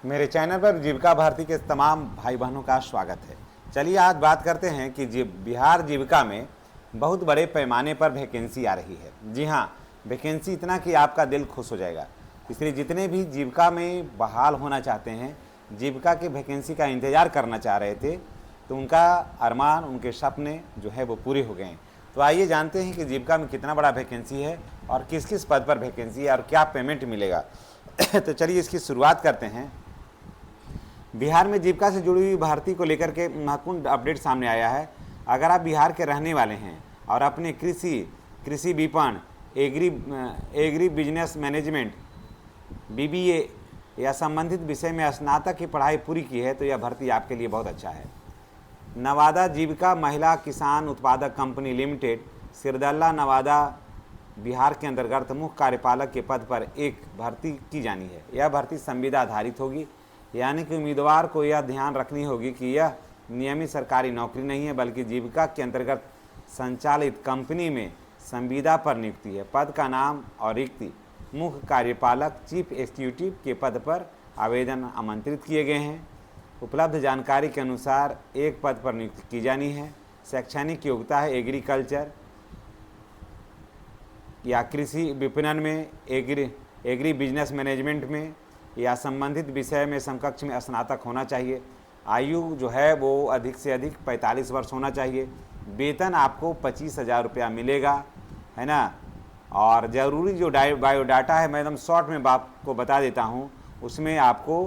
मेरे चैनल पर जीविका भारती के तमाम भाई बहनों का स्वागत है। चलिए आज बात करते हैं कि बिहार जीविका में बहुत बड़े पैमाने पर वैकेंसी आ रही है। जी हाँ, वैकेंसी इतना कि आपका दिल खुश हो जाएगा। इसलिए जितने भी जीविका में बहाल होना चाहते हैं, जीविका के वैकेंसी का इंतज़ार करना चाह रहे थे, तो उनका अरमान, उनके सपने जो है वो पूरे हो गए हैं। तो आइए जानते हैं कि जीविका में कितना बड़ा वैकेंसी है और किस किस पद पर वैकेंसी है और क्या पेमेंट मिलेगा। तो चलिए इसकी शुरुआत करते हैं। बिहार में जीविका से जुड़ी हुई भर्ती को लेकर के महत्वपूर्ण अपडेट सामने आया है। अगर आप बिहार के रहने वाले हैं और अपने कृषि विपणन, एग्री बिजनेस मैनेजमेंट, बीबीए या संबंधित विषय में स्नातक की पढ़ाई पूरी की है तो यह भर्ती आपके लिए बहुत अच्छा है। नवादा जीविका महिला किसान उत्पादक कंपनी लिमिटेड, सिरदल्ला, नवादा, बिहार के अंतर्गत मुख्य कार्यपालक के पद पर एक भर्ती की जानी है। यह भर्ती संविदा आधारित होगी, यानी कि उम्मीदवार को यह ध्यान रखनी होगी कि यह नियमित सरकारी नौकरी नहीं है, बल्कि जीविका के अंतर्गत संचालित कंपनी में संविदा पर नियुक्ति है। पद का नाम और रिक्ति मुख्य कार्यपालक चीफ एग्जीक्यूटिव के पद पर आवेदन आमंत्रित किए गए हैं। उपलब्ध जानकारी के अनुसार एक पद पर नियुक्ति की जानी है। शैक्षणिक योग्यता है एग्रीकल्चर या कृषि विपणन में, एग्री बिजनेस मैनेजमेंट में या संबंधित विषय में समकक्ष में स्नातक होना चाहिए। आयु जो है वो अधिक से अधिक 45 वर्ष होना चाहिए। वेतन आपको 25,000 रुपया मिलेगा, है ना। और ज़रूरी जो बायोडाटा है, मैं एकदम शॉर्ट में आपको बता देता हूँ। उसमें आपको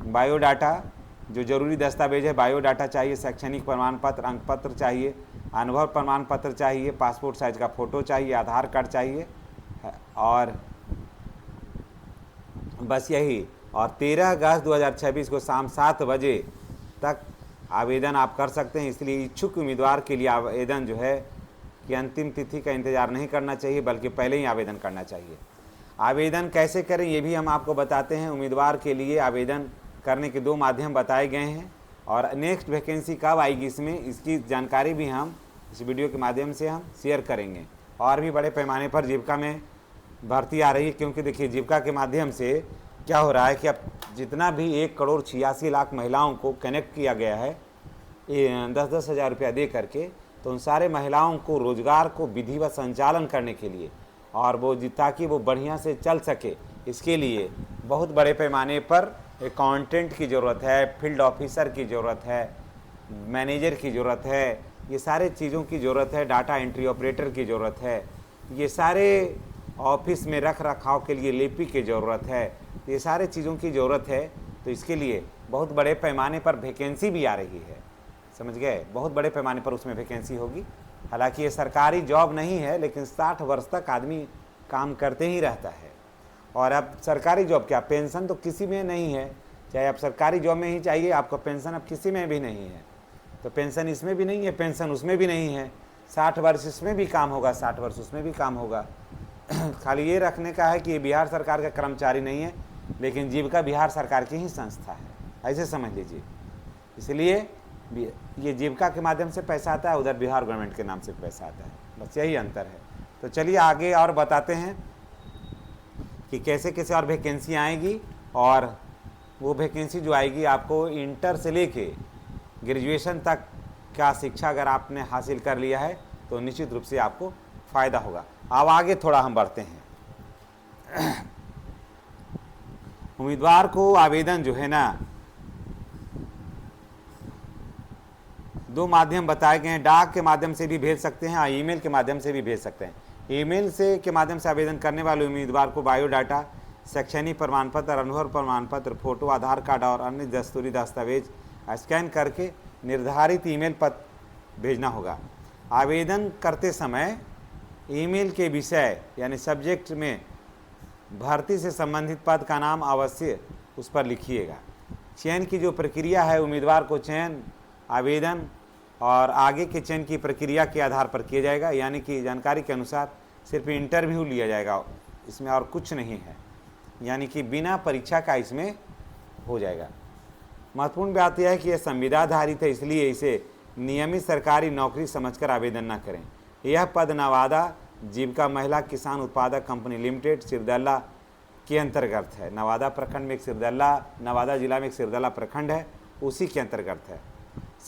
बायोडाटा, जो ज़रूरी दस्तावेज है, बायोडाटा चाहिए, शैक्षणिक प्रमाण पत्र, अंक पत्र चाहिए, अनुभव प्रमाण पत्र चाहिए, पासपोर्ट साइज़ का फ़ोटो चाहिए, आधार कार्ड चाहिए, और बस यही। और 13 अगस्त 2026 को शाम 7 बजे तक आवेदन आप कर सकते हैं। इसलिए इच्छुक उम्मीदवार के लिए आवेदन जो है कि अंतिम तिथि का इंतज़ार नहीं करना चाहिए, बल्कि पहले ही आवेदन करना चाहिए। आवेदन कैसे करें ये भी हम आपको बताते हैं। उम्मीदवार के लिए आवेदन करने के 2 माध्यम बताए गए हैं, और नेक्स्ट वैकेंसी कब आएगी इसकी जानकारी भी हम इस वीडियो के माध्यम से हम शेयर करेंगे। और भी बड़े पैमाने पर जीविका में भर्ती आ रही है, क्योंकि देखिए जीविका के माध्यम से क्या हो रहा है कि अब जितना भी 1,86,00,000 महिलाओं को कनेक्ट किया गया है 10-10 हज़ार रुपया दे करके, तो उन सारे महिलाओं को रोजगार को विधिवत संचालन करने के लिए, और वो ताकि वो बढ़िया से चल सके, इसके लिए बहुत बड़े पैमाने पर अकाउंटेंट की ज़रूरत है, फील्ड ऑफिसर की ज़रूरत है, मैनेजर की ज़रूरत है, ये सारे चीज़ों की ज़रूरत है, डाटा एंट्री ऑपरेटर की ज़रूरत है, ये सारे ऑफिस में रख रखाव के लिए लेपी की ज़रूरत है, ये सारे चीज़ों की ज़रूरत है। तो इसके लिए बहुत बड़े पैमाने पर वैकेंसी भी आ रही है, समझ गए। बहुत बड़े पैमाने पर उसमें वैकेंसी होगी। हालांकि ये सरकारी जॉब नहीं है, लेकिन 60 वर्ष तक आदमी काम करते ही रहता है। और अब सरकारी जॉब क्या, पेंशन तो किसी में नहीं है। चाहे आप सरकारी जॉब में ही चाहिए, आपको पेंशन अब किसी में भी नहीं है। तो पेंशन इसमें भी नहीं है, पेंशन उसमें भी नहीं है। 60 वर्ष इसमें भी काम होगा, 60 वर्ष उसमें भी काम होगा। खाली ये रखने का है कि ये बिहार सरकार का कर्मचारी नहीं है, लेकिन जीविका बिहार सरकार की ही संस्था है, ऐसे समझ लीजिए। इसलिए ये जीविका के माध्यम से पैसा आता है, उधर बिहार गवर्नमेंट के नाम से पैसा आता है, बस यही अंतर है। तो चलिए आगे और बताते हैं कि कैसे कैसे और वैकेंसी आएगी। और वो वैकेंसी जो आएगी, आपको इंटर से लेके ग्रेजुएशन तक का शिक्षा अगर आपने हासिल कर लिया है तो निश्चित रूप से आपको फ़ायदा होगा। अब आगे थोड़ा हम बढ़ते हैं। उम्मीदवार को आवेदन जो है ना, 2 माध्यम बताए गए हैं। डाक के माध्यम से भी भेज सकते हैं, ईमेल के माध्यम से भी भेज सकते हैं। ईमेल से के माध्यम से आवेदन करने वाले उम्मीदवार को बायोडाटा, शैक्षणिक प्रमाण पत्र, अनुभव प्रमाण पत्र, फोटो, आधार कार्ड और अन्य दस्तूरी दस्तावेज स्कैन करके निर्धारित ईमेल पर भेजना होगा। आवेदन करते समय ईमेल के विषय यानी सब्जेक्ट में भर्ती से संबंधित पद का नाम अवश्य उस पर लिखिएगा। चयन की जो प्रक्रिया है, उम्मीदवार को चयन, आवेदन और आगे के चयन की प्रक्रिया के आधार पर किया जाएगा। यानी कि जानकारी के अनुसार सिर्फ इंटरव्यू लिया जाएगा, इसमें और कुछ नहीं है, यानी कि बिना परीक्षा का इसमें हो जाएगा। महत्वपूर्ण बात यह है कि यह संविदा आधारित है, इसलिए इसे नियमित सरकारी नौकरी समझकर आवेदन न करें। यह पद नवादा जीविका महिला किसान उत्पादक कंपनी लिमिटेड, सिरदल्ला के अंतर्गत है। नवादा प्रखंड में एक सिरदला, नवादा जिला में एक सिरदला प्रखंड है, उसी के अंतर्गत है।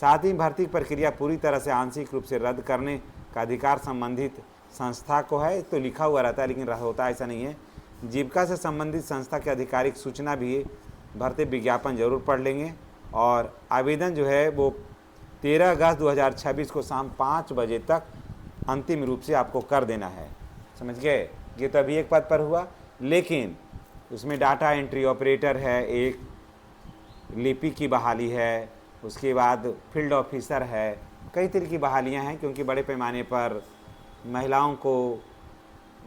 साथ ही भर्ती प्रक्रिया पूरी तरह से आंशिक रूप से रद्द करने का अधिकार संबंधित संस्था को है। तो लिखा हुआ रहता है, लेकिन होता ऐसा नहीं है। जीविका से संबंधित संस्था की आधिकारिक सूचना भी है, भर्ती विज्ञापन जरूर पढ़ लेंगे। और आवेदन जो है वो 13 अगस्त 2026 को शाम 5 बजे तक अंतिम रूप से आपको कर देना है। समझ गए? ये तो अभी एक पद पर हुआ, लेकिन उसमें डाटा एंट्री ऑपरेटर है, एक लिपि की बहाली है, उसके बाद फील्ड ऑफिसर है, कई तरह की बहालियां हैं, क्योंकि बड़े पैमाने पर महिलाओं को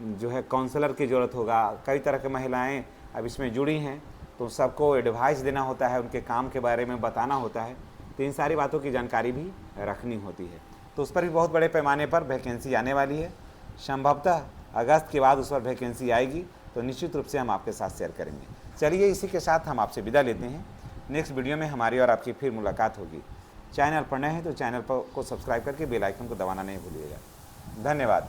जो है काउंसलर की ज़रूरत होगा। कई तरह की महिलाएं अब इसमें जुड़ी हैं, तो सबको एडवाइस देना होता है, उनके काम के बारे में बताना होता है, तो इन सारी बातों की जानकारी भी रखनी होती है। तो उस पर भी बहुत बड़े पैमाने पर वैकेंसी आने वाली है। संभवतः अगस्त के बाद उस पर वैकेंसी आएगी, तो निश्चित रूप से हम आपके साथ शेयर करेंगे। चलिए, इसी के साथ हम आपसे विदा लेते हैं। नेक्स्ट वीडियो में हमारी और आपकी फिर मुलाकात होगी। चैनल पर नए हैं तो चैनल को सब्सक्राइब करके बेल आइकन को दबाना नहीं भूलिएगा। धन्यवाद।